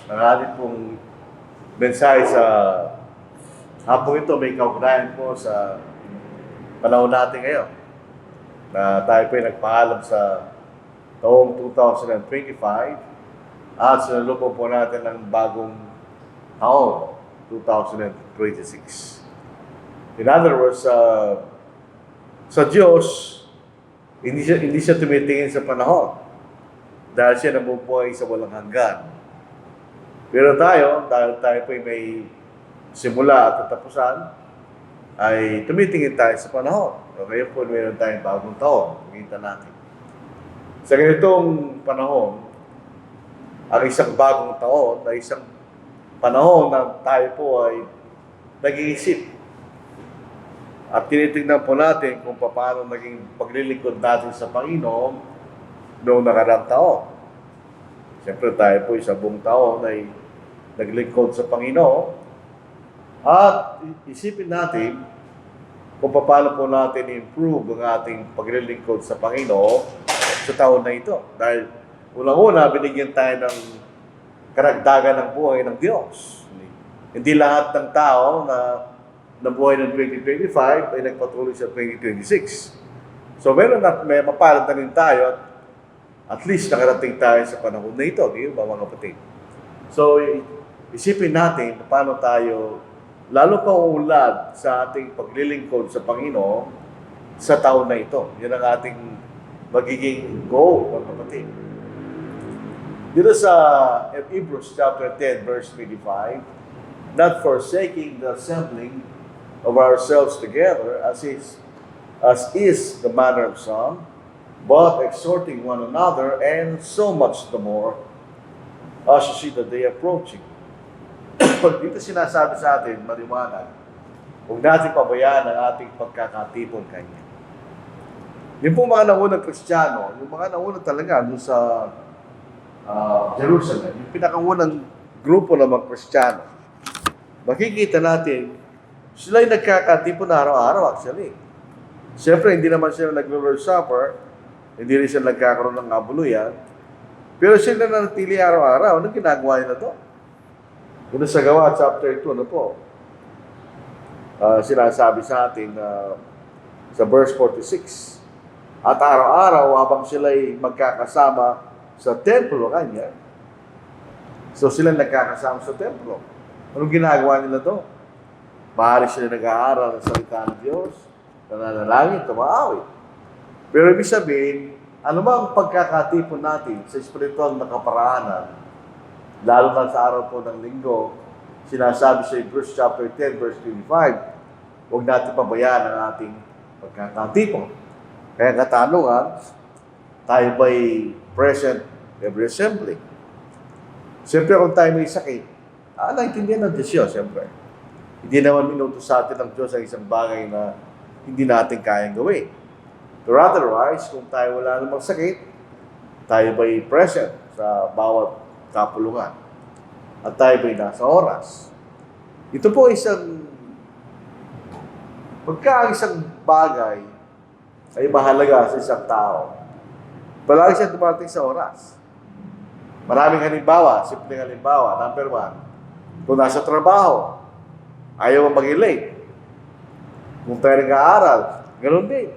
Ang ating pong mensahe sa hapong ito may kaugnayan po sa panahon natin ngayon na tayo po ay nagpaalam sa taong 2025 at sinalubong po natin ng bagong taon, 2026. In other words, sa Diyos, hindi siya tumitingin sa panahon dahil siya nabubuhay sa walang hanggan. Pero tayo, dahil tayo po ay may simula at katapusan, ay tumitingin tayo sa panahon. O kaya po mayroon tayong bagong taon, makita natin. Sa ganitong panahon, ang isang bagong taon ay isang panahon na tayo po ay nag-iisip. At tinitingnan po natin kung paano naging paglilingkod natin sa Panginoon noong nakaraang taon. Siyempre tayo po sa buong taon ay naglingkod sa Panginoon. At isipin natin kung paano po natin improve ang ating paglilingkod sa Panginoon sa taon na ito. Dahil unang-una, binigyan tayo ng karagdagan ng buhay ng Diyos. Hindi lahat ng tao na nabuhay ng 2025 ay nagpatuloy sa 2026. So may mapalad na rin tayo at least nakarating tayo sa panahon na ito, di ba mga kapatid? So isipin natin paano tayo lalo pa uunlad sa ating paglilingkod sa Panginoon sa taon na ito. Yan ang ating magiging goal, mga kapatid. Dito sa Hebrews chapter 10, verse 25, not forsaking the assembling of ourselves together as is the manner of some, but exhorting one another, and so much the more as you see the day approaching. Dito sinasabi sa atin, maliwanag, huwag natin pabayaan ang ating pagkakatipon kanya. Yung po mga naunang Kristiyano, yung mga naunang talaga doon sa Jerusalem, yung pinakaunang grupo ng mga Kristiyano, makikita natin, sila'y nagkakatipon araw-araw actually. Siyempre, hindi naman sila nag-Lord's Supper, hindi rin sila nagkakaroon ng kabuluyan, pero sila nanatili araw-araw. Anong ginagawa nila to? Kung sa Gawa, chapter 2, ano po? Sinasabi sa atin sa verse 46, at araw-araw, habang sila'y magkakasama sa templo kanya, so sila nagkakasama sa templo. Anong ginagawa nila to? Maaari sila nag-aaral ng salita ng Diyos, nananalangin, tumaawit. Pero ibig sabihin, ano ba ang pagkakatipon natin sa espiritual na kaparaanan, lalo na sa araw po ng linggo, sinasabi sa Hebrews chapter 10, verse 25, huwag natin pabayaan ang ating pagkakatipon. Kaya katanungan, tayo ba'y present every assembly? Siyempre kung tayo may sakit, naintindihan ng Diyos yun, siyempre. Hindi naman minuto sa atin ng Diyos ang isang bagay na hindi natin kayang gawin. Pero otherwise, kung tayo wala namang sakit, tayo ba'y present sa bawat kapulungan? At tayo ba'y nasa oras? Ito po isang isang bagay ay mahalaga sa isang tao. Palagi siya dumating sa oras. Maraming halimbawa, simpleng halimbawa. Number 1, kung nasa trabaho, ayaw mo mag-late. Kung tayo nag-aaral, ganoon din.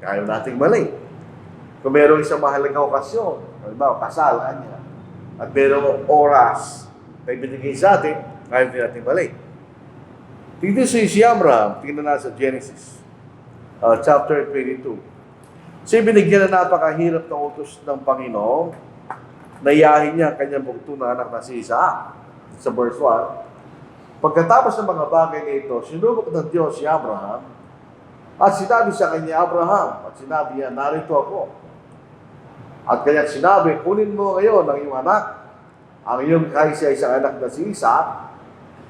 Ayaw nating malate. Kung mayroong isang mahalagang okasyon, halimbawa, kasal, kanya, at mayroong oras na ibinigay sa atin, ayaw din natin malate. Tingnan si Abraham, tingnan na sa Genesis, chapter 22. Siya binigyan na napakahirap na utos ng Panginoon, nayahin niya ang kanyang bugto na anak na si Isaac, sa verse 1. Pagkatapos ng mga bagay na ito, sinubok ng Diyos si Abraham, at sinabi sa kanya, Abraham, at sinabi niya, narito ako. At kanya sinabi, kunin mo ngayon ang iyong anak, ang iyong kaisa-isang anak na si Isaac,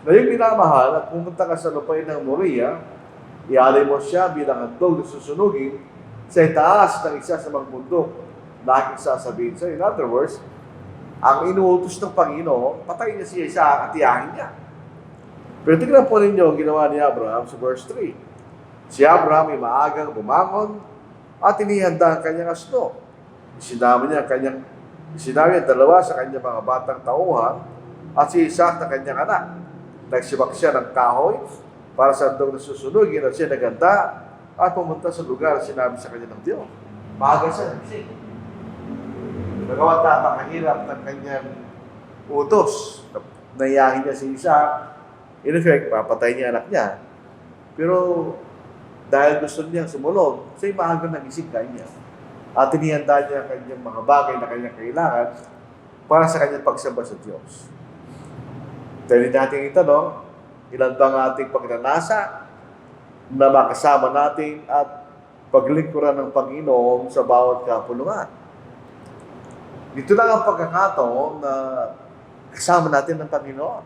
na iyong minamahal, at pumunta ka sa lupain ng Moriah, ialay mo siya bilang handog na susunugin sa itaas ng isa sa mga bundok na aking sasabihin sa iyo. In other words, ang inuutos ng Panginoon, patayin niya si Isaac at iyahin niya. Pero tingnan po ninyo ang ginawa ni Abraham sa verse 3. Si Abraham ay maagang bumangon at inihanda ang kanyang asno. Sinabi niya dalawa sa kanyang mga batang tauhan At si Isaac na kanyang anak. Nagsibak siya ng kahoy para sa handog na susunugin at siya naganda at pumunta sa lugar na sinabi sa kanya ng Diyos. Maaga siya nagising. Nagawa napakahirap ng kanyang utos. Nayahin niya si Isaac. In effect, papatay niya anak niya. Pero dahil gusto niya sumunod, siya'y maaga nagising kanya. At tinihanda niya ang kanyang mga bagay na kanyang kailangan para sa kanyang pagsamba sa Diyos. Dahil natin itanong, ilan bang ating pagnanasa na makasama natin at paglingkuran ng Panginoon sa bawat kapulungan. Dito lang ang pagkakataon na kasama natin ng Panginoon.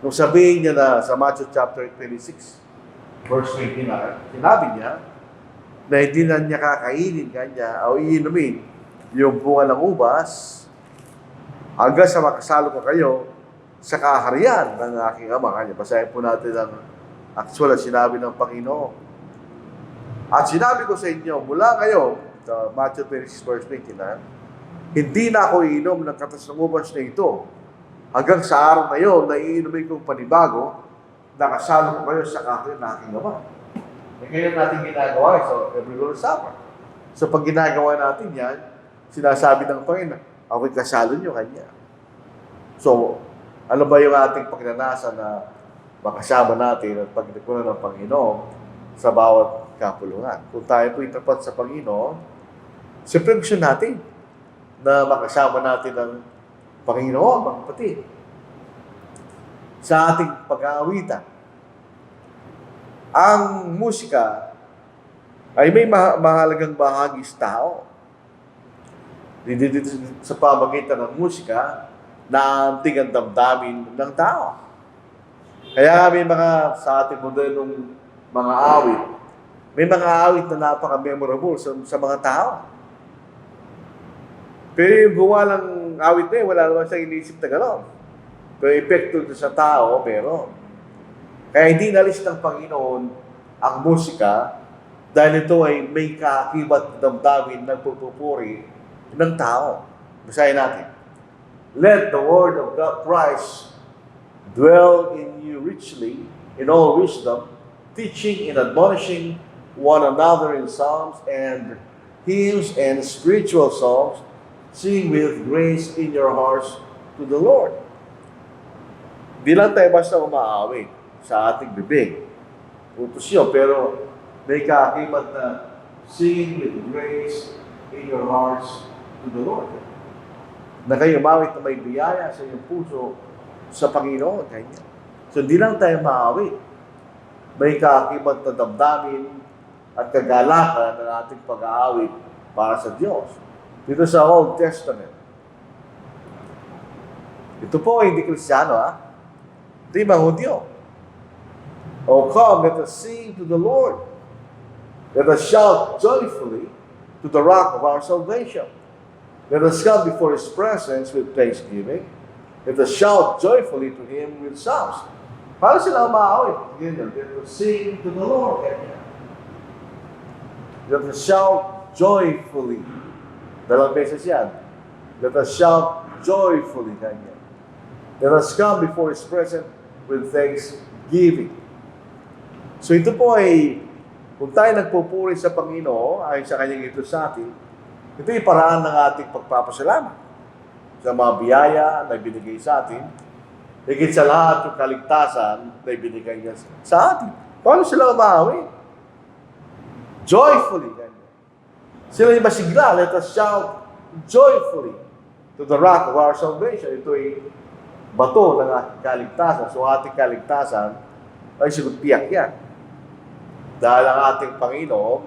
Nung sabihin niya na sa Matthew chapter 26, verse 29, sinabi niya na hindi na niya kakainin kanya o iinumin yung bunga ng ubas hanggang sa makasalo ko kayo sa kaharian ng aking Ama. Kanya, basahin po natin ang actual na sinabi ng Panginoon. At sinabi ko sa inyo, mula ngayon, Matthew 26 verse 29, hindi na ako iinom ng katas ng ubas na ito hanggang sa araw na yun na iinumin kong panibago, nakasalo ko kayo sa kaharian ng aking Ama. E kaya natin ginagawa so every Lord's Supper. So pag ginagawa natin yan, sinasabi ng Panginoon, ako'y kasalo nyo kanya. So, ano ba yung ating pagnanasa na makasama natin at paglikuran ng Panginoon sa bawat kapulungan? Kung tayo po'y tapat sa Panginoon, siyempre gusto natin na makasama natin ang Panginoon, mga kapatid. Sa ating pag-aawitan, ang musika ay may mahalagang bahagi sa tao. Dito sa pamagitan ng musika, naantig ang damdamin ng tao. Kaya may mga sa ating modernong mga awit, may mga awit na napaka-memorable sa mga tao. Pero yung gumawa ng awit na yun, wala naman siyang iniisip na gano'n. Pero epekto sa tao, pero kaya hindi nalis ng Panginoon ang musika dahil ito ay may kaakibat na damdamin ng pagpupuri ng tao. Basahin natin. Let the word of God Christ dwell in you richly in all wisdom, teaching and admonishing one another in psalms and hymns and spiritual songs, sing with grace in your hearts to the Lord. Di lang tayo basta umaawit sa ating bibig. Utos yun, pero may kaakibat na sing with grace in your hearts to the Lord. Na kayo umawit na may biyaya sa iyong puso sa Panginoon. Kanya. So, di lang tayo maawit. May kaakibat na damdamin at kagalakan ng ating pag-aawit para sa Diyos. Dito sa Old Testament. Ito po, hindi Kristiyano, ha? Ito yung mga Hudyo. O come, let us sing to the Lord. Let us shout joyfully to the rock of our salvation. Let us come before His presence with thanksgiving. Let us shout joyfully to Him with psalms. Para sila umaawit. Let us sing to the Lord. Let us shout joyfully. Dalawang beses yan. Let us shout joyfully. Let us come before His presence with thanksgiving. So ito po ay, kung tayo nagpupuri sa Panginoon, ayon sa Kanyang ito sa atin, ito ay paraan ng ating pagpapasalamat sa mga biyaya na binigay sa atin, higit sa lahat yung kaligtasan na ibinigay niya sa atin. Paano sila umaawit? Joyfully. Sila yung masigla. Let us shout joyfully to the rock of our salvation. Ito ay bato ng ating kaligtasan. So ating kaligtasan ay sinutiyak yan. Dahil ang ating Panginoon,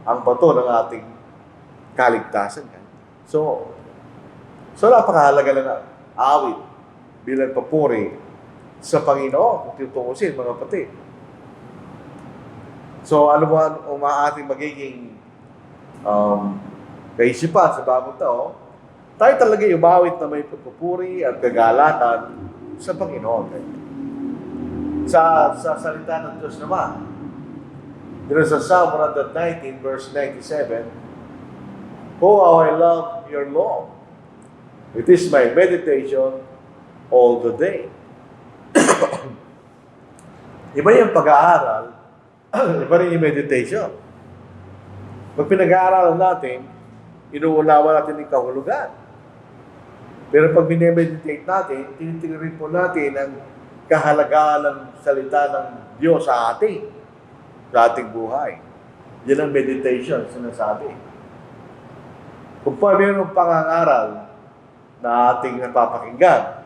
ang bato ng ating kaligtasan. So napakahalaga lang na awit bilang papuri sa Panginoon kung tutuusin, mga kapatid. So ano ba ang ating magiging kaisipan sa bagong taon? Tayo talaga umawit na may pagpupuri at kagalakan sa Panginoon. Sa salita ng Diyos naman, dito sa Psalm 119 verse 97, "Oh, how I love your law. It is my meditation all the day. Iba yung pag-aaral, iba rin yung meditation. Pag pinag-aaralan natin, inuunawa natin yung kahulugan. Pero pag binemeditate natin, tinitingnan po natin ang kahalagahan ng salita ng Diyos sa ating buhay. Yan ang meditation, sinasabi. Kung pa mayroong pangangaral na ating napapakinggan,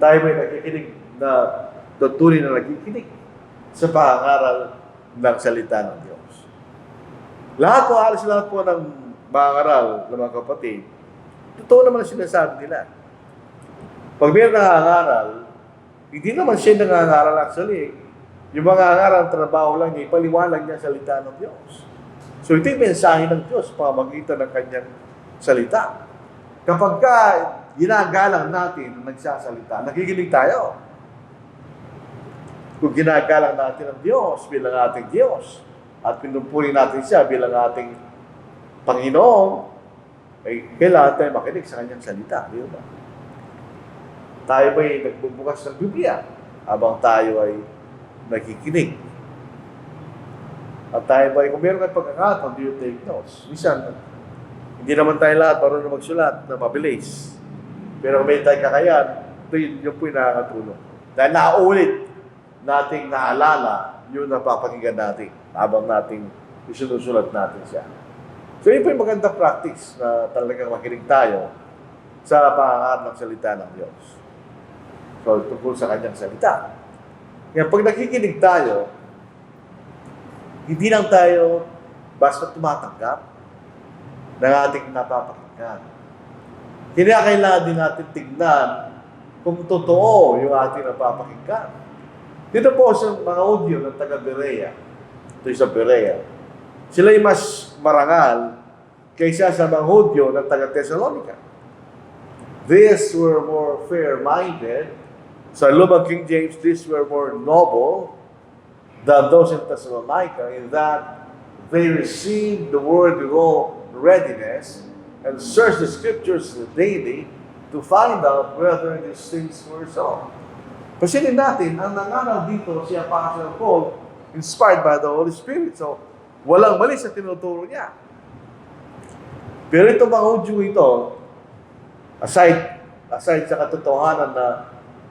tayo may nakikinig na tutuloy na nakikinig sa pangangaral ng salita ng Diyos. Halos lahat po ng pangangaral ng mga kapatid, totoo naman ang sinasabi nila. Pag may nangangaral, hindi naman siya nangangaral actually. Yung mga nangangaral, trabaho lang niya, ipaliwanag niya ang salita ng Diyos. So ito yung mensahe ng Diyos, pamagitan ng kanyang salita. Kapag ginagalang natin ang nagsasalita, nakikinig tayo. Kung ginagalang natin ang Diyos bilang ating Diyos, at pinupuri natin siya bilang ating Panginoon, ay kailangan tayo makinig sa kanyang salita. Di ba? Tayo ba'y nagbubukas ng Biblia habang tayo ay nakikinig? At tayo ba'y, kung meron kayo pagkakataon, do you take notes? Minsan, hindi naman tayo lahat marunong magsulat na mabilis. Pero kung may tayo kakayan, yun po yung nakakatulong. Dahil nauulit nating naalala yung napapakinggan natin habang nating isinusulat natin siya. So, yun po yung magandang practice na talagang makinig tayo sa pangangaral ng salita ng Diyos. So, tungkol sa kanyang salita. Ngayon, pag nakikinig tayo, hindi lang tayo basta tumatanggap ng ating napapakinggan. Kailangan din natin tignan kung totoo yung ating napapakinggan. Dito po sa mga audio ng taga-Berea, ito sa Berea, sila ay mas marangal kaysa sa mga audio ng taga-Thessalonica. These were more fair-minded. Sa Lumang King James, these were more noble than those in Thessalonica in that they received the word with all readiness and searched the scriptures daily to find out whether these things were so. Pansinin natin, ang nangaral dito si Apostle Paul, inspired by the Holy Spirit. So, walang mali sa tinuturo niya. Pero itong mga audio ito, aside sa katotohanan na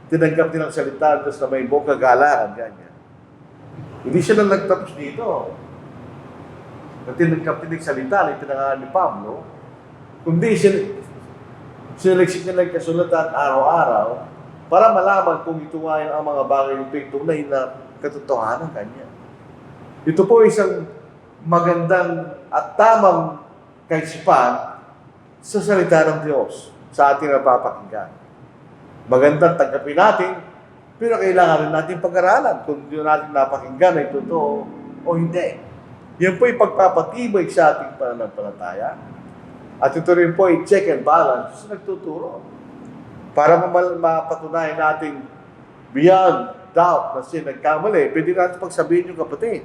tinanggap nilang salita na may buong kagalangan, ganyan. Hindi siya na nagtapos dito. Na tinanggap nilang salita na itinangalan ni Pablo, kundi siniksik niya ng kasulatan araw-araw para malaman kung ito nga ang mga bagay yung tunay na katotohanan kanya. Ito po isang magandang at tamang kaisipan sa salita ng Diyos sa ating napapakinggan. Magandang tanggapin natin, pero kailangan rin natin pag-aralan kung hindi natin napakinggan ay totoo o hindi. Yan po yung pagpapatibay sa ating pananampalataya. At ito rin po yung check and balance sa nagtuturo. Para mapatunayan natin beyond doubt na siya nagkamali, pwede natin pagsabihin yung kapatid.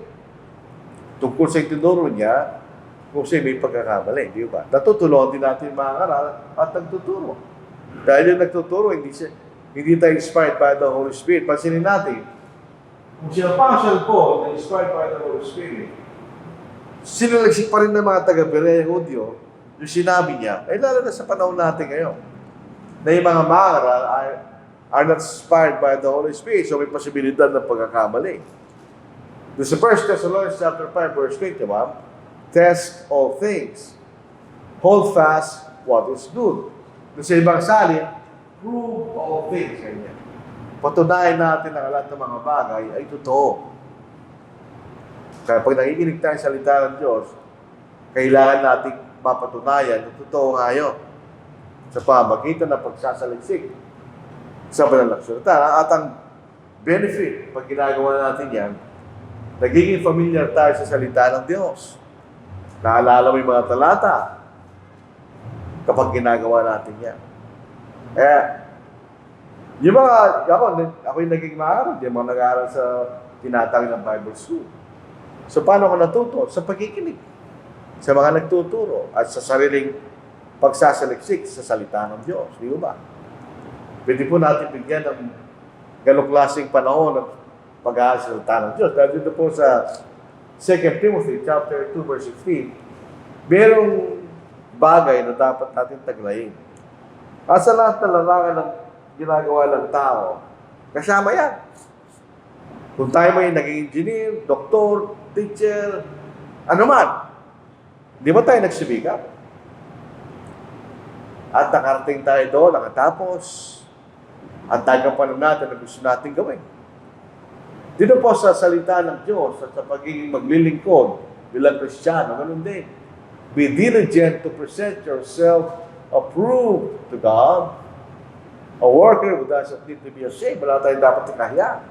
Tungkol sa itinuro niya, kung siya may pagkakamali, di ba? Natutulungan din natin mga aral at nagtuturo. Dahil yung nagtuturo, hindi tayo inspired by the Holy Spirit. Pansinin natin, kung si Apostle Paul na inspired by the Holy Spirit, sinalagsik pa rin ng mga taga-Berea Hudyo, yung sinabi niya, ay lalo na sa panahon natin ngayon, na yung mga mangaral are not inspired by the Holy Spirit, so may posibilidad ng pagkakamali. Sa 1 Thessalonians chapter 5, verse 21, test all things, hold fast what is good. Sa ibang salin, prove all things. Ganyan. Patunayan natin ang lahat ng mga bagay ay totoo. Kaya pag nakikinig tayo sa salita ng Diyos, kailangan natin mapatunayan na totoo nga yun sa pamagitan ng pagsasaliksik sa banal na salita. At ang benefit, pag ginagawa natin yan, nagiging familiar tayo sa salita ng Diyos. Naalala mo yung mga talata kapag ginagawa natin yan. Yung mga, ako yung naging maaral, yung mga nag-aaral sa tinatawag ng Bible School. So, paano ako natuto? Sa pagkikinig. Sa mga nagtuturo at sa sariling pagsasaliksik sa salita ng Diyos. Di ba? Pwede po natin bigyan ng ganong klaseng panahon ng pag-aasalita ng Diyos. Dahil dito po sa 2 Timothy chapter 2 verse 15, merong bagay na dapat natin taglayin. At sa lahat ng larangan ng ginagawa ng tao, kasama yan. Kung tayo may naging engineer, doktor, teacher, ano man, di ba tayo nagsibigap? At nakarating tayo doon, nakatapos, at tagapan natin na gusto natin gawin. Dito po sa salita ng Diyos at sa pagiging maglilingkod bilang Kristiyano, ganun din. Be diligent to present yourself approved to God, a worker who doesn't need to be ashamed. Wala tayong dapat ikahiya.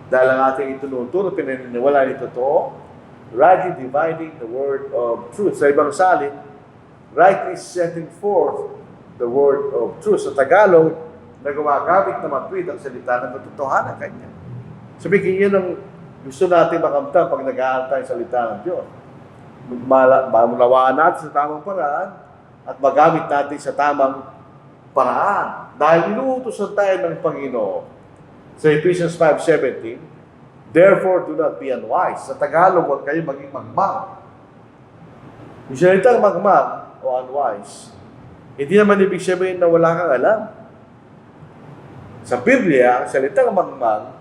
Dahil ang ating itunuturo, pinaniniwala nito totoo, rightly dividing the word of truth. Sa ibang salin, rightly setting forth the word of truth. Sa Tagalog, na gumagamit na matwid ang salita ng katotohanan kanya. Sabihin yun ang gusto natin makamtan pag nag-aantay ang salita ng Diyos. Mamunawaan natin sa tamang paraan at magamit natin sa tamang paraan. Dahil inuutosan tayo ng Panginoon. Sa Ephesians 5:17, therefore do not be unwise. Sa Tagalog, huwag kayo maging magmang. Yung salitang magmang o unwise, hindi naman ibig sabihin na wala kang alam. Sa Biblia, ang salitang magmang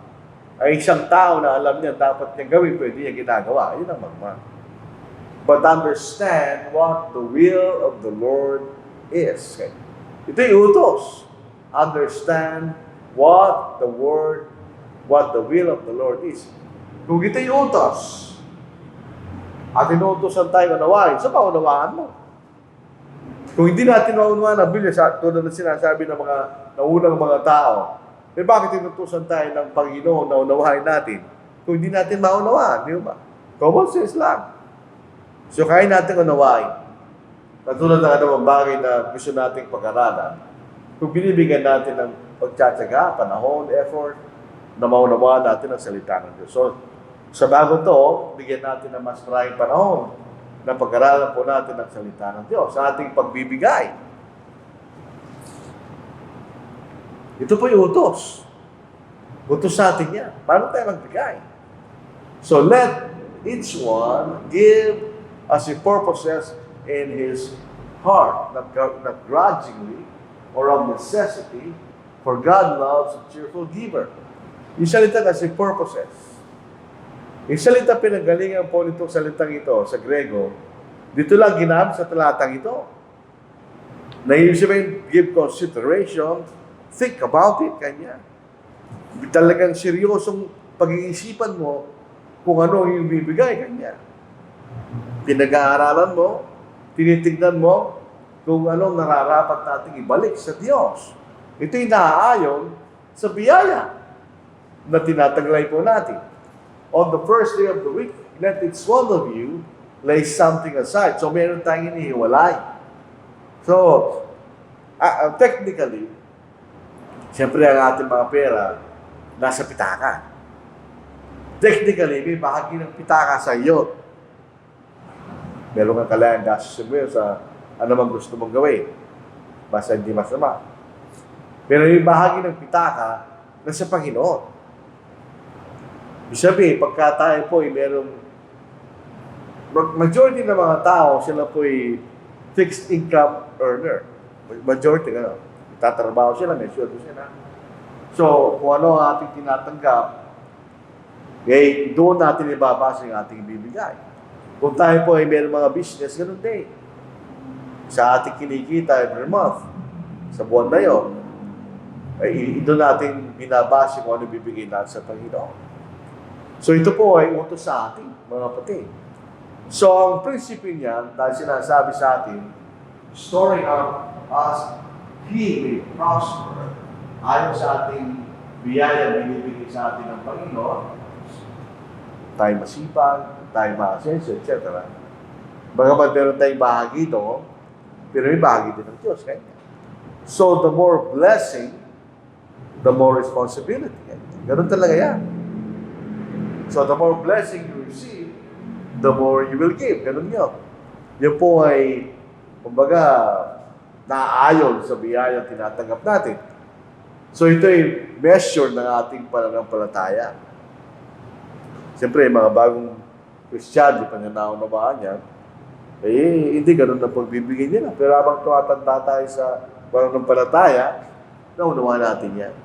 ay isang tao na alam niya dapat niyang gawin, pwede niya ginagawa. Yun ang magmang. But understand what the will of the Lord is. Okay. Ito yung utos. Understand what the will of the Lord is. Kung ito yung utos, at inuutosan tayo unawain, sa paunawaan mo. Kung hindi natin maunawaan ang Biblia, tulad na sinasabi ng mga naunang mga tao, eh bakit inutusan tayo ng Panginoon na unawain natin? Kung hindi natin maunawaan, di ba? Common sense lang. So kaya natin unawain. Katulad ng anumang bagay na gusto nating pag-aralan, kung binibigyan natin ng pagtsatsaga, panahon, effort, na maunawaan natin ang salita ng Diyos. So, sa bago to, bigyan natin ng mas maraming panahon na pag-aralan po natin ang salita ng Diyos sa ating pagbibigay. Ito po yung utos. Utos sa atin yan. Paano tayo magbigay? So, let each one give as he purposes in his heart, not grudgingly or of necessity, for God loves a cheerful giver. Yung salita kasi purposes. Yung salita pinanggalingan po nitong salitang ito sa Grego, dito lang ginamit sa talatang ito. Na ibig sabihin, give consideration, think about it, kanya. Talagang seryosong pag-iisipan mo kung ano yung bibigay, kanya. Pinag-aaralan mo, tinitignan mo kung anong nararapat nating ibalik sa Diyos. Ito'y naaayon sa biyaya na tinataglay po natin. On the first day of the week, let each one of you lay something aside. So, meron tayong inihiwalay. So, technically, siyempre ang ating mga pera nasa pitaka. Technically, may bahagi ng pitaka sa iyo. Meron kang kailangan gastos mo sa anumang gusto mong gawin. Basta hindi masama. Pero yung bahagi ng pitaka nasa Panginoon. Ibig sabihin, pagka tayo po ay merong majority ng mga tao, sila po ay fixed income earner. Majority, gano'n. Tatrabaho sila, may sweldo sila. So, kung ano ang ating tinatanggap, eh, doon natin ibabasa yung ating bibigay. Kung tayo po ay mayroong mga business, gano'n din. Sa ating kinikita every month, sa buwan na yun, ay doon natin binabasa kung ano bibigay natin sa Panginoon. So, ito po ay utos sa atin, mga kapatid. So, ang prinsipyo niyan, dahil sinasabi sa atin, storing up as He may prosper, ayon sa ating biyaya binibigay sa atin ng Panginoon, tayo masipag, tayo maasenso, etc. Bagamat meron tayong bahagi ito, pero may bahagi din ng Diyos. Kaya. So, the more blessing, the more responsibility. Ganun talaga yan. So, the more blessing you receive, the more you will give. Ganun yun. Yun po ay, kumbaga, naayon sa biyaya tinatanggap natin. So ito ay measure ng ating pananampalataya. Siyempre, mga bagong Christian, di pa niya naunawaan yan, hindi ganun ang pagbibigay nila. Pero habang tumatanda tayo sa pananampalataya, naunawaan natin yan.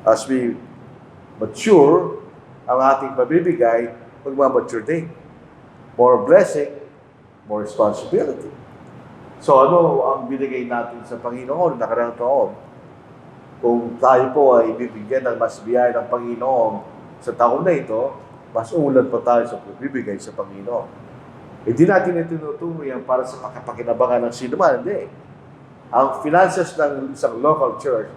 As we mature, ang ating pabibigay, magmamature din. More blessing, more responsibility. So ano ang binigay natin sa Panginoon nakarang taon? Kung tayo po ay bibigyan ng mas biyaya ng Panginoon sa taon na ito, mas ulan pa tayo sa bibigay sa Panginoon. Hindi natin itinutuloy yan para sa pakapakinabangan ng sinuman. Hindi. Ang finances ng isang local church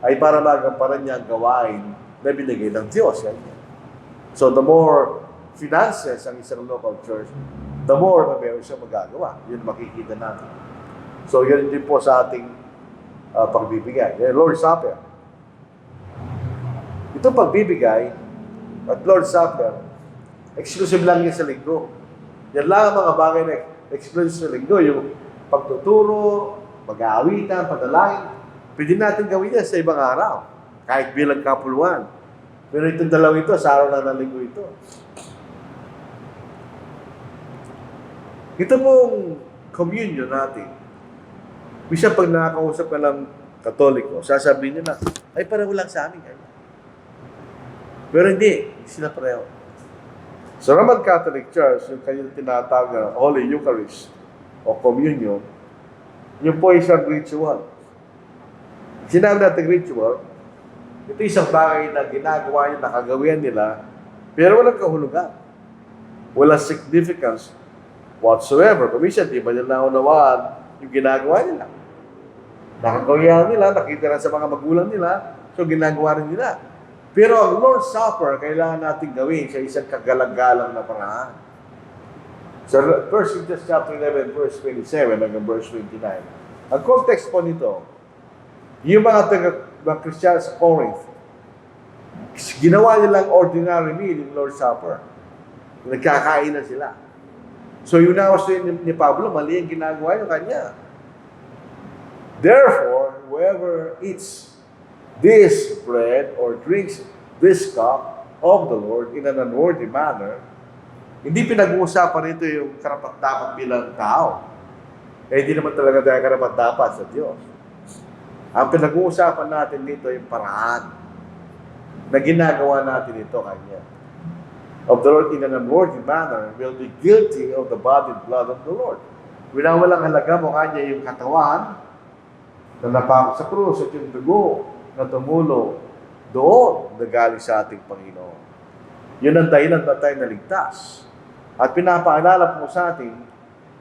ay para magamparan niya ang gawain na binigay ng Diyos. Yan. So the more finances ang isang local church, the more na meron siya magagawa. Yun makikita natin. So yun din po sa ating pagbibigay. Lord's Supper. Ito pagbibigay at Lord's Supper, exclusive lang yan sa linggo. Yan lang ang mga bagay na exclusive sa linggo. Yung pagtuturo, mag-aawitan, padalangin. Pwede natin gawin yan sa ibang araw. Kahit bilang kapuluan. Pero itong dalawang ito, sa araw lang ng linggo ito. Ito pong communion natin. Bisa pag nakakausap ka ng Katoliko, sasabihin nyo na, ay pareho lang sa amin. Pero hindi sila pareho. Sa Roman Catholic Church, yung kanyang tinatawag na Holy Eucharist o Communion, yun po isang ritual. Sinabi natin ritual, ito isang bagay na ginagawa nyo, nakagawian nila, pero walang kahulugan. Walang significance whatsoever. Paminsan, di ba nila naunawaan yung ginagawa nila? Nakagawian nila, nakita na sa mga magulang nila, so ginagawa rin nila. Pero ang Lord's Supper, kailangan natin gawin sa isang kagalang-galang na paraan. Sa 1 Corinthians chapter 11, verse 27 hanggang verse 29. Ang context po nito, yung mga Kristiyano sa Corinth, ginawa nilang ordinary meal yung Lord's Supper. Nagkakain na sila. So yun na was ni Pablo, mali ang ginagawa yung kanya. Therefore, whoever eats this bread or drinks this cup of the Lord in an unworthy manner, hindi pinag-uusapan ito yung karapat-dapat bilang tao. Hindi naman talaga tayo karapat-dapat sa Diyos. Ang pinag-uusapan natin dito yung paraan na ginagawa natin ito kanya. Of the Lord in an unworthy manner will be guilty of the body and blood of the Lord. Winawalang halaga mo kanya yung katawan na napako sa krus at yung dugo na tumulo doon na galing sa ating Panginoon. Yun ang dahilan na tayo naligtas. At pinapaalala po sa atin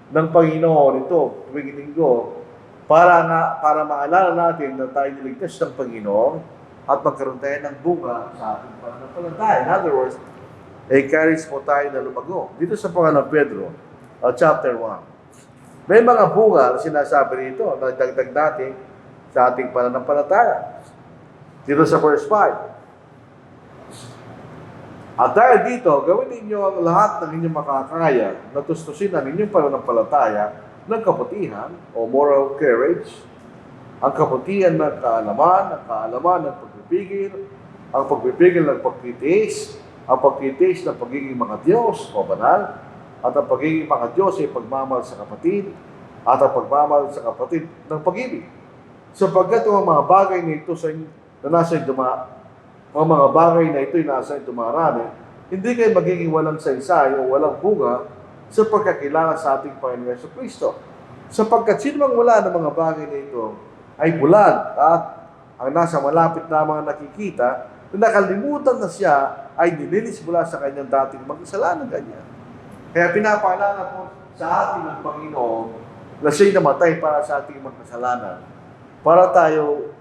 ng Panginoon ito tuwing linggo para maalala natin na tayo niligtas ng Panginoon at magkaroon tayo ng bunga sa ating pananampalataya. In other words, encourage po tayo na lumago. Dito sa Pangalan ng Pedro, chapter 1. May mga bunga na sinasabi rito na dagdag natin sa ating pananampalataya. Dito sa verse 5. At dahil dito, gawin ninyo ang lahat ng inyong makakaya na tustusin ang inyong pananampalataya ng kabutihan o moral courage, ang kabutihan ng kaalaman, ang kaalaman ng pagpipigil, ang pagpipigil ng pagtitiis, ang pagtitiis ng pagiging mga Diyos o banal, at ang pagiging mga Diyos ay pagmamahal sa kapatid, at ang pagmamahal sa kapatid ng pag-ibig. Sapagkat ang mga bagay na ito ang mga bagay na ito'y nasa dumarami, hindi kayo magiging walang saysay o walang bunga sa pagkakilala sa ating Panginoon Yesu Kristo. Sapagkat sino mang wala ng mga bagay na ito ay bulag at ang nasa malapit na mga nakikita na nakalimutan na siya ay nilinis mula sa kanyang dating magkasalanan kanya. Kaya pinapaalala po sa ating ng Panginoon na siya'y namatay para sa ating magkasalanan para tayo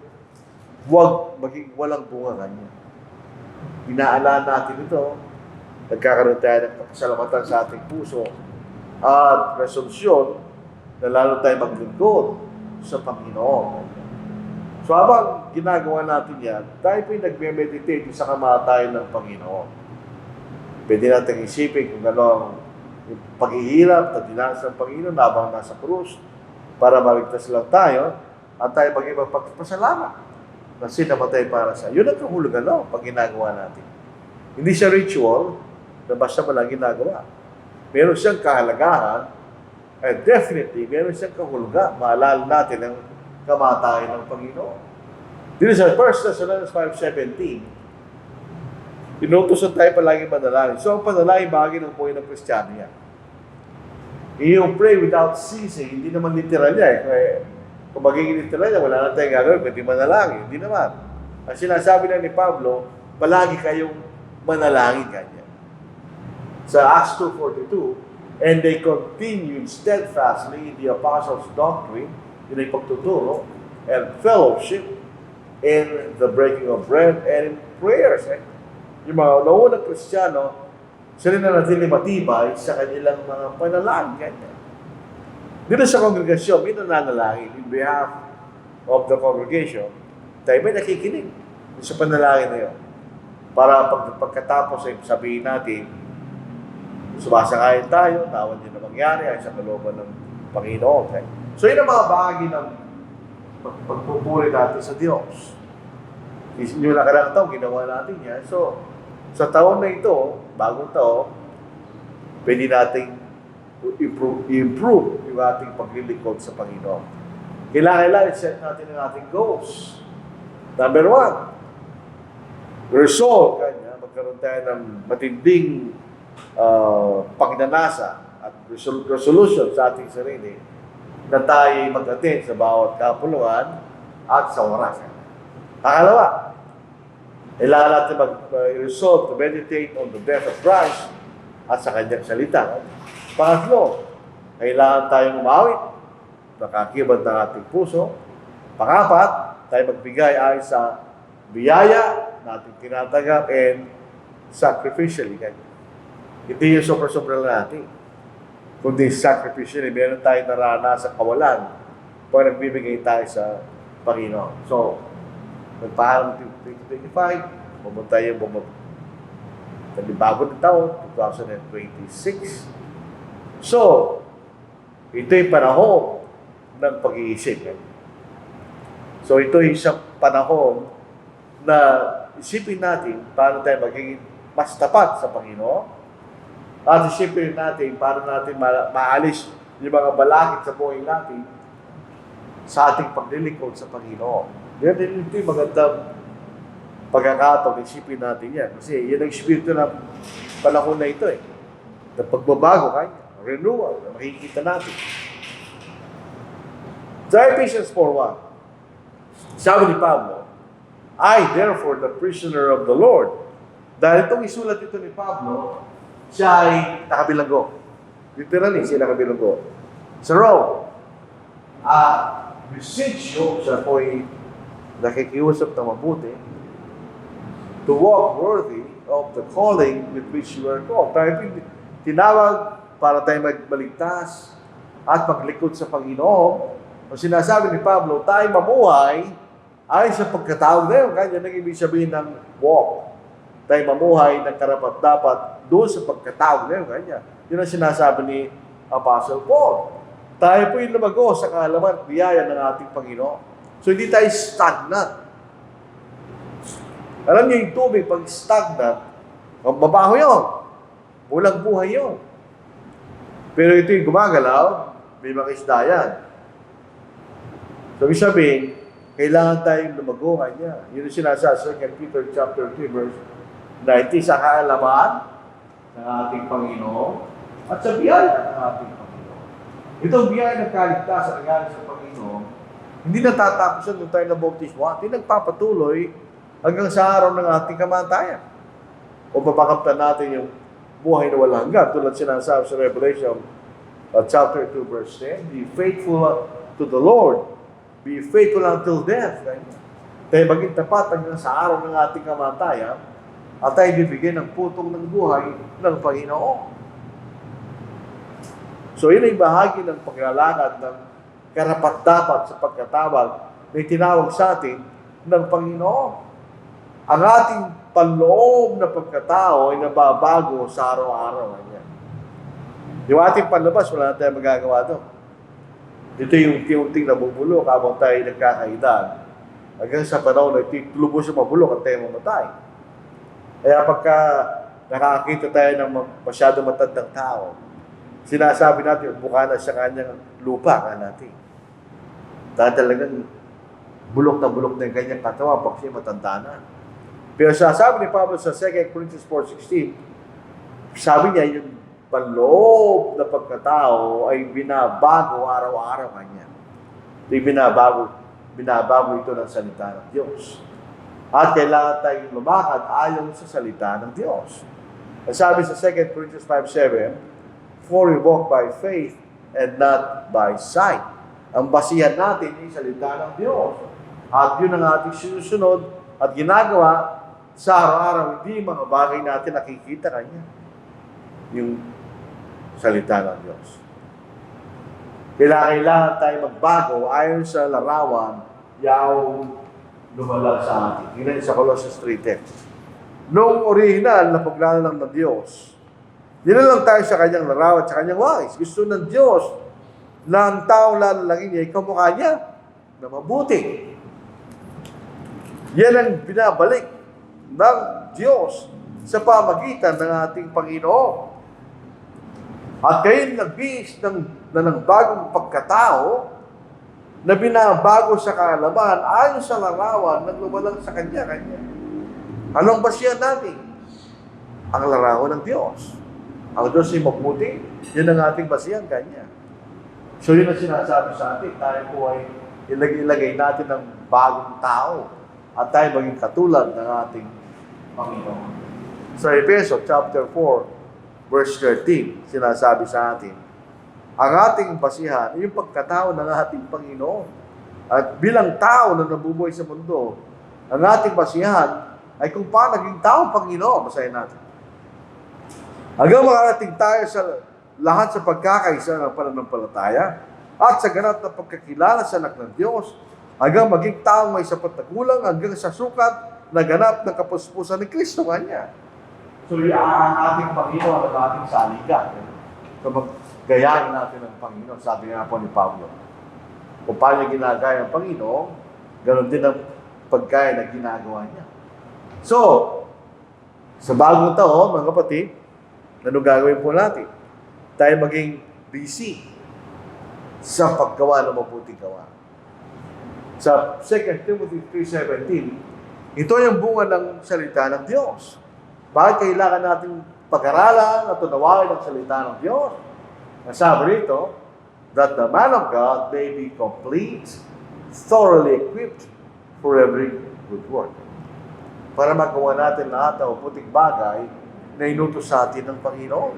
huwag maging walang bunga kanya. Inaalala natin ito, nagkakaroon tayo ng kapasalamatan sa ating puso at resolusyon na lalo tayo maglingkod sa Panginoon. So habang ginagawa natin yan, tayo po'y nagme-meditate sa kamatayan ng Panginoon. Pwede natin isipin kung ano ang paghihirap na dinanas ng Panginoon habang nasa krus para maligtas lang tayo at tayo maging magpagpasalamat. kasi namatay para sa. Yun ang kahulugan pag ginagawa natin. Hindi siya ritual na basta mo lang ginagawa. Meron siyang kahalagahan, and definitely, meron siyang kahulugan. Maalala natin ang kamatayan ng Panginoon. Dito sa 1 Thessalonians 5:17, inutusan tayo palagi manalangin. So, ang panalangin bahagi ng buhay ng Kristiyano yan. You pray without ceasing, hindi naman literal niya. Kung magiging literal niya, wala na tayong gagawin, kundi manalangin. Hindi naman. Ang sinasabi na ni Pablo, palagi kayong manalangin kanya. Sa Acts 2:42, and they continued steadfastly in the apostles' doctrine, in ay pagtuturo, and fellowship, in the breaking of bread, and in prayers. Yung mga naunang Kristiyano, sila na natin matibay sa kanilang mga panalangin kanya. Dito sa kongregasyon, may nananalangin in behalf of the congregation. Tayo may nakikinig sa panalangin na yun. Para pagkatapos ay sabihin natin, sumasakayin tayo, tawan din na mangyari ay sa kalooban ng Panginoon. Okay? So yun ang mga bahagi ng pagpupuri natin sa Diyos. Yung nakarang taon, ginawa natin yan. So, sa taon na ito, bagong taon, pwede nating improve yung ating paglilingkod sa Panginoon. Kailangan i-set natin ang ating goals. Number 1, resolve kanya, magkaroon tayo ng matinding pagnanasa at resolution sa ating sarili na tayo mag-attend sa bawat kapuluan at sa oras. Pangalawa, kailangan natin mag-resolve to meditate on the death of Christ at sa kanyang salita. Pangatlo, kailangan tayong umawit, nakakibad ng ating puso. Pangapat, tayo magbigay ay sa biyaya na ating tinatanggap and sacrificially. Hindi yung sobra-sobra natin. Kundi sacrificially, meron tayong naranasan kawalan pag nagbibigay tayo sa Panginoon. So, nagpaalam 2025, pumunta yung bago na taon, 2026. So, ito yung panahon ng pag-iisip. So, ito yung isang panahon na isipin natin paano tayo magiging mas tapat sa Panginoon. At isipin natin paano natin maalis yung mga balakid sa buhay natin sa ating paglilingkod sa Panginoon. Yan din ito yung magandang pagkakataon, isipin natin yan. Kasi yan ang espiritu ng panahon na ito na pagbabago kanya, renewal, na makikita natin. Sa Ephesians 4:1, sabi ni Pablo, I therefore the prisoner of the Lord. Dahil itong isulat ito ni Pablo, siya ay nakabilanggo. Literally, siya nakabilanggo. Sa Rome, beseech siya po ay nakikiusap na mabuti to walk worthy of the calling with which you are called. Tayo tinawag para tayo magbaligtas at maglikod sa Panginoon. Ang sinasabi ni Pablo, tayo mamuhay ay sa pagkatawag na yun. Kanya nang ibig sabihin ng walk. Tayo mamuhay ng karapat-dapat doon sa pagkatawag na yun. Kanya. Yun ang sinasabi ni Apostle Paul. Tayo po yung lumago sa kaalaman at biyaya ng ating Panginoon. So hindi tayo stagnant. Alam niyo yung tubig, pag stagnant, mabaho yun. Walang buhay yun. Pero ito yung gumagalaw, may mga isda yan. So, ibig sabihin, kailangan tayong lumago kanya. Yun ang sinasabi sa 2 Peter chapter 3, verse 90, sa kaalaman ng ating Panginoon at sa biyaya ng ating Panginoon. Itong biyaya ng kaligtasan ng galing sa Panginoon, hindi natatapos nung tayo na bautismo at hindi nagpapatuloy hanggang sa araw ng ating kamatayan. O papakamtan natin yung buhay na walang hanggan. Tulad sinasabi sa Revelation chapter 2, verse 10, be faithful to the Lord. Be faithful until death. Tayo maging tapat hanggang sa araw ng ating kamatayan at tayo bibigyan ng putong ng buhay ng Panginoon. So, yun ay bahagi ng paglalakad ng karapat-dapat sa pagkatawag na itinawag sa atin ng Panginoon. Ang ating panloob na pagkatao ay nababago sa araw-araw. Yung ating panlabas, wala na tayong magagawa doon. Ito yung unti-unting nabubulok habang tayo nagkakaedad. Hanggang sa panahon na tulubos yung mabulok at tayo mamatay. Kaya pagka nakakita tayo ng masyado matandang tao, sinasabi natin, mukha na sa kanyang lupa ka natin. Dahil talagang bulok na yung kanyang katawan pag siya matanda na. Pero sabi ni Pablo sa 2 Corinthians 4:16, sabi niya, yung panloob na pagkatao ay binabago araw-araw kanya. Binabago ito ng salita ng Diyos. At kailangan tayong lumakad ayon sa salita ng Diyos. Ang sabi sa 2 Corinthians 5:7, for we walk by faith and not by sight. Ang basihan natin ay salita ng Diyos. At yun ang ating sinusunod at ginagawa sa araw-araw. Hindi mga bagay natin nakikita kanya. Yung salita ng Diyos. Kailangan tayo magbago ayon sa larawan yung lumalag sa atin. Yun sa Colossians 3:10. Noong original na paglalalang ng Diyos, nilalang tayo sa kanyang larawan at sa kanyang wais. Gusto ng Diyos na ang taong lalalangin niya, ikaw mukha niya na mabuti. Yan ang binabalik ng Diyos sa pamagitan ng ating Panginoon. At kayo nagbihis ng bagong pagkatao na binabago sa kaalaman ayon sa larawan na lumalang sa Kanya. Anong basihan natin? Ang larawan ng Diyos. Ang Diyos ay mabuti. Yan ang ating basihan Kanya. So yun ang sinasabi sa atin. Tayo po ay ilagay natin ng bagong tao at tayo maging katulad ng ating Panginoon. Sa Efeso chapter 4, verse 13, sinasabi sa atin, ang ating basihan, yung pagkatao ng ating Panginoon. At bilang tao na nabubuhay sa mundo, ang ating basihan ay kung paano naging tao Panginoon. Basahin natin. Hanggang makarating tayo sa lahat sa pagkakaisa ng pananampalataya at sa ganap na pagkakilala sa anak ng Diyos, hanggang maging taong may sapat na kulang, hanggang sa sukat na ganap ng kapuspusan ni Kristo kanya. So, ang ating Panginoon at ating saligan. So, gayahin natin ang Panginoon. Sabi nga po ni Pablo, kung paano ginagaya ang Panginoon, ganoon din ang pagkaya na ginagawa niya. So, sa bagong taon, mga kapatid, ano gagawin po natin? Tayo maging busy sa paggawa ng mabuting gawa. Sa 2 Timothy 3:17, ito yung bunga ng salita ng Diyos. Bakit kailangan natin pag-aralan at tunawain ang salita ng Diyos? Nasabi rito, that the man of God may be complete, thoroughly equipped for every good work. Para magawa natin lahat ng mabuting bagay na inutos sa atin ng Panginoon.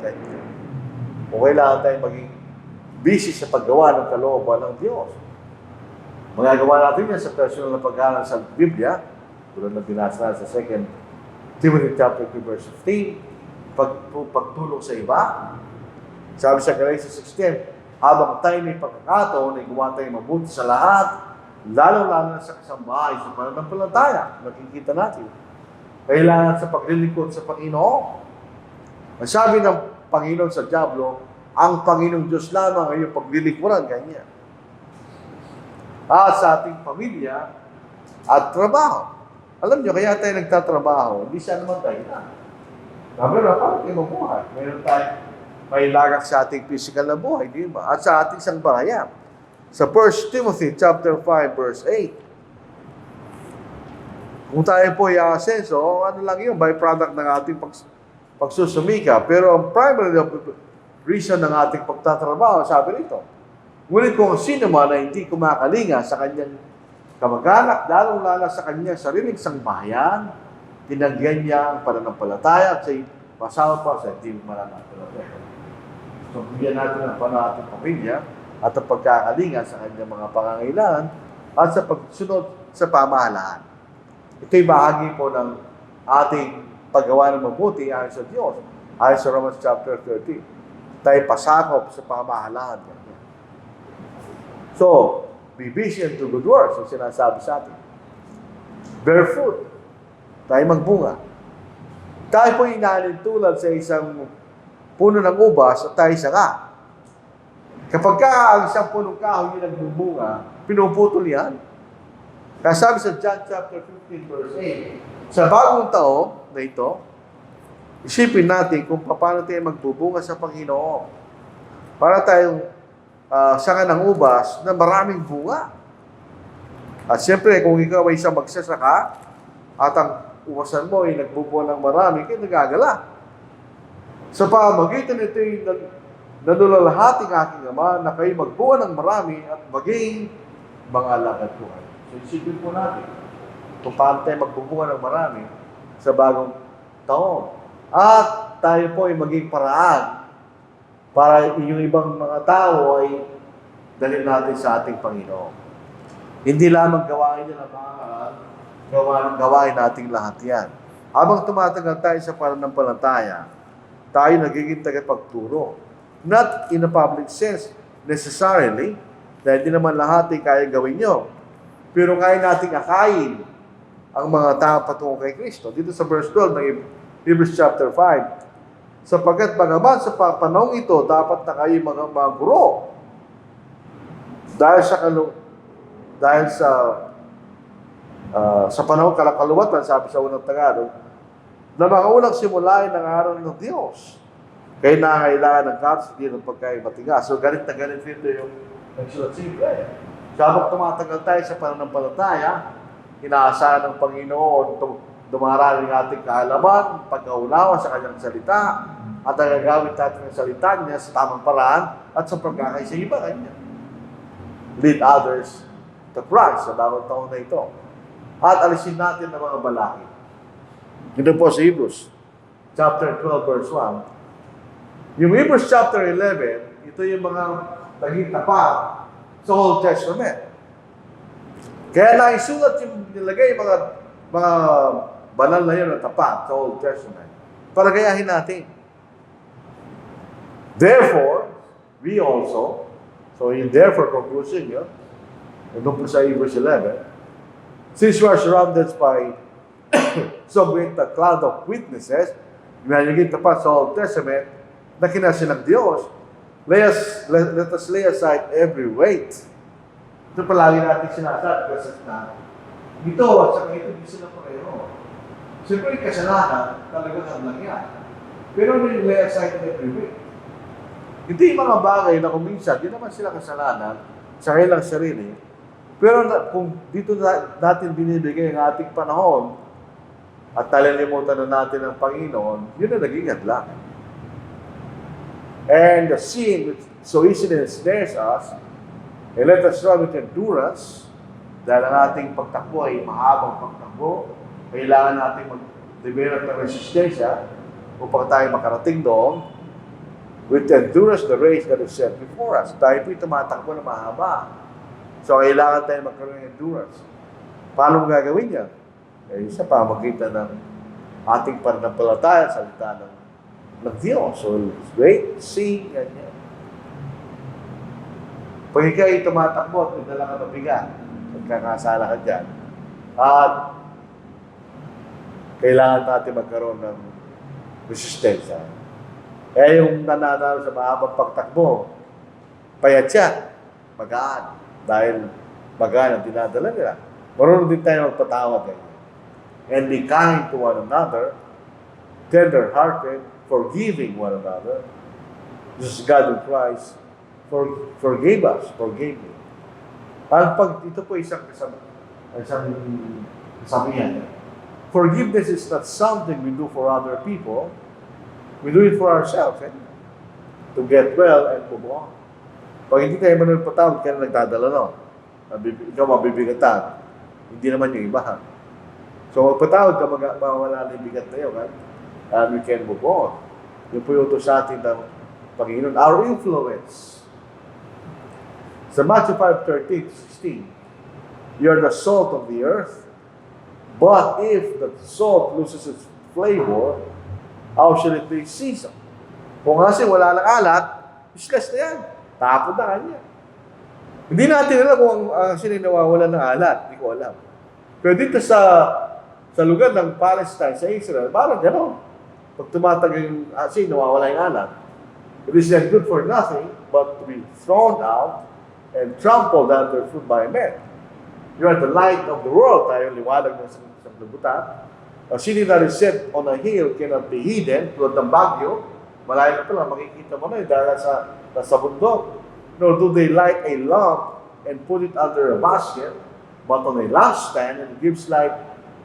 O kailangan tayong maging busy sa paggawa ng kalooban ng Diyos. Magagawa natin yan sa personal na pag-aaral sa Biblia, tulad na binasa sa 2 Timothy chapter 2 verse 15, pagtulong sa iba. Sabi sa Galatians 6:10, habang tayo may pagkakataon ay gumawa tayo mabuti sa lahat, lalo-lalo na sa kasambahay, sa pananampalataya, nakikita natin. Kailangan sa paglilingkod sa Panginoon. Ang sabi ng Panginoon sa Diablo, ang Panginoong Diyos lamang ay yung paglilingkuran kanya. At sa ating pamilya at trabaho. Alam nyo, kaya tayo nagtatrabaho, hindi siya naman tayo na. Sabi na, paano tayo mabuhay? Mayroon tayo may lagak sa ating physical na buhay, di ba? At sa ating sangbahayan. Sa 1 Timothy chapter 5, verse 8, kung tayo po ay asenso, ano lang yun, byproduct ng ating pagsusumika. Pero ang primary reason ng ating pagtatrabaho, sabi nito, ngunit kung sino man na hindi kumakalinga sa kanyang kamag-anak, lalong-lala sa kanyang sariling sangbahayan, tinagyan niya ang pananampalataya at siya'y pasama pa sa hindi mananampalataya. So, bigyan natin ang ating pamilya at ang pagkakalinga sa kanyang mga pangangailangan at sa pagsunod sa pamahalaan. Ito'y bahagi po ng ating paggawa ng mabuti ayon sa Diyos. Ayon sa Romans chapter 13. Tayo pasakop sa pamahalaan. So, be busy and do good works, ang sinasabi sa atin. Bear fruit. Tayo magbunga. Tayo po inaalin tulad sa isang puno ng ubas at tayo sanga. Kapag ang isang punong kahoy yung nagbubunga, pinuputol yan. Kaya sabi sa John chapter 15 verse 8, sa bagong taon na ito, isipin natin kung paano tayo magbubunga sa Panginoon. Para tayong sanga ng ubas na maraming bunga. At siyempre, kung ikaw ay isang magsasaka, at ang uwasan mo ay nagbubunga ng marami, kayo nagagala. Sa pamagitan nito ay nanulalhating aking Ama na kayo magbunga ng marami at maging mga alagad ko kayo. So, isipin po natin kung paano tayo magbubunga ng marami sa bagong taon. At tayo po ay maging paraan para yung ibang mga tao ay dalhin natin sa ating Panginoon. Hindi lamang gawain niya na mga gawain nating lahat yan. Habang tumatagal tayo sa pananampalataya, tayo nagiging tagapagturo. Not in a public sense necessarily, dahil di naman lahat ay kaya gawin nyo. Pero kaya nating akayin ang mga tao patungo kay Kristo. Dito sa verse 12 ng Hebrews chapter 5, sapagkat bagaman sa panahon ito, dapat na kayo mga guro. Dahil sa panahon kalakaluwatan, sabi sa unang Tagalog, na mga unang simulain ng araw ng Diyos. Kaya nangailangan ng kapsa, hindi ng pagkain matigas. So, galit na galit dito yung nagsulat simple. Sabang tumatagal tayo sa pananampalataya, inaasahan ng Panginoon, dumarating ating kaalaman, pagkaunawa sa kanyang salita, at ang gagawin natin ng salita niya sa tamang paraan at sa pagkakaisa-iba kanya. Lead others to Christ sa bagong taon na ito. At alisin natin ang mga balakid. Ito po sa Hebrews, chapter 12, verse 1. Yung Hebrews chapter 11, ito yung mga naging tapat sa Old Testament. Kaya naisulat yung nilagay mga banal na yun na tapat sa Old Testament. Para gayahin natin. Therefore, we also, so yung therefore conclusion yun, doon po sa Hebrews 11, since we are surrounded by so great a cloud of witnesses, na naging tapat sa Old Testament, na kinasin ng Diyos, let us lay aside every weight. Ito palagi natin sinasabi kasi na ito at saka ito hindi sila pareho. Siyempre, kasalanan, talagang hadlang yan. Pero may lay aside every weight. Hindi mga bagay na kung minsan, di naman sila kasalanan sa kanilang sarili. Pero kung dito natin binibigay ang ating panahon at talilimutan na natin ang Panginoon, yun na naging hadlang. And the sin which so easily ensnares us, and let us run with endurance, dahil ang ating pagtakbo ay mahabang pagtakbo, kailangan natin mag-develop ng resistensya upang tayo makarating doon, with endurance the race that is set before us. Tayo po'y tumatakbo na mahaba. So, kailangan tayo magkaroon ng endurance. Paano mo gagawin yan? Eh, sa pamagitan ng ating pananampalataya, salita ng Diyos. So, wait, see, ganyan. Pag ikaw'y tumatakbo at may dala ka mabigat, magkakasala ka dyan, at kailangan natin magkaroon ng resistensya. Kaya yung nananalo sa mahabang pagtakbo, payat siya, magaan. Dahil magaan ang dinadala nila. Marunong din tayo magpatawad ganyan. And be kind to one another, tender-hearted, forgiving one another, just God in Christ forgave us, forgave me. Ito po isang kasabihan. Forgiveness is not something we do for other people. We do it for ourselves, to get well and move on. Pag hindi tayo manunpatawad, kaya nagdadala no. Ikaw mabibigatan. Hindi naman yung iba. So magpatawad ka, mawala na yung bigat na yun. And we can move on. Yun po yung utos sa atin ng Panginoon. Our influence. Sa Matthew 5:13-16, you are the salt of the earth, but if the salt loses its flavor, how shall it be seasoned? Kung kasi wala ng alat, useless na yan. Tapon na kanya. Hindi natin alam kung sino nawawala ng alat. Hindi ko alam. Pero dito sa lugar ng Palestine, sa Israel, parang gano'n. Pag tumatagal yung asin, nawawala yung alat. It is not good for nothing but to be thrown out and trampled underfoot by men. You are the light of the world. Tayo liwanag ng sanglibutan. A city that is set on a hill cannot be hidden. Tulad ng Baguio, malayo pa lang, makikita mo na dahil nasa bundok. Nor do they light a lamp and put it under a basket, but on a lampstand, and it gives light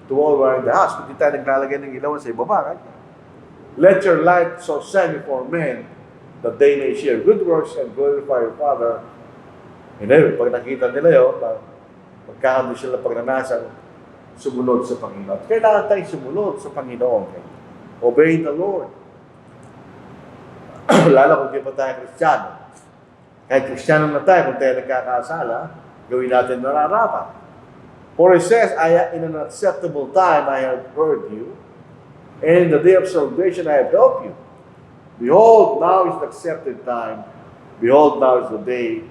to all who are in the house. Hindi tayo naglalagay ng ilaw sa ibaba. Right? Let your light so shine before men that they may share good works and glorify your Father. And then, pag nakita nila yun, magkakaroon sila pagnanasang sumunod sa Panginoon. Kailangan tayong sumunod sa Panginoon. Okay? Obey the Lord. Lalo kung di pa tayo Kristiyano. Kahit Kristiyano na tayo, kung tayo nagkakasala, gawin natin nararapat. For it says, in an acceptable time I have heard you, and in the day of salvation I have helped you. Behold, now is the accepted time. Behold, now is the day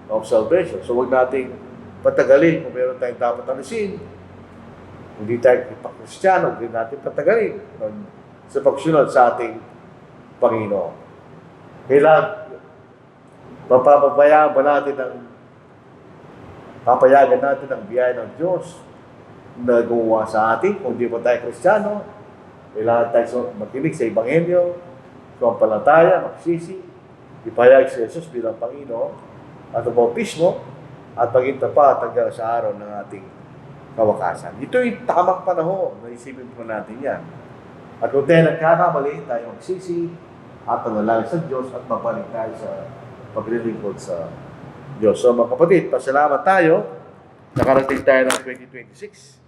of salvation. So huwag nating patagalin kung meron tayong dapat alisin. Hindi tayo ipakristyano, hindi natin patagalin sa pagsunod sa ating Panginoon. Kailangan papabayaan ba natin papayagan natin ang biyaya ng Diyos na gumawa sa atin kung di pa tayo Kristiyano. Kailangan tayo makinig sa Ebanghelyo, sumampalataya, magsisi, ipahayag si Jesus bilang Panginoon at ang bautismo at pagintapa hanggang sa araw ng ating kawakasan. Ito'y tamang panahon na isipin po natin yan. At kung tayo nagkakamali, tayo magsisi at panalangin sa Diyos at mabalik tayo sa paglilingkod sa Diyos. So mga kapatid, pasalamat tayo. Nakarating tayo ng 2026.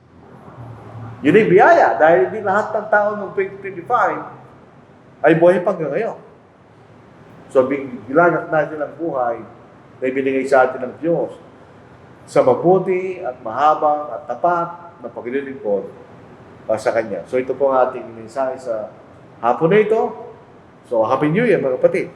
Yun ay biyaya dahil hindi lahat ng tao ng 2025 ay buhay hanggang ngayon. So bilagak natin ang buhay na ibinigay sa atin ng Diyos sa mabuti at mahabang at tapat na paglilingkod sa Kanya. So ito po ang ating mensahe sa hapon na ito. So Happy New Year mga kapatid.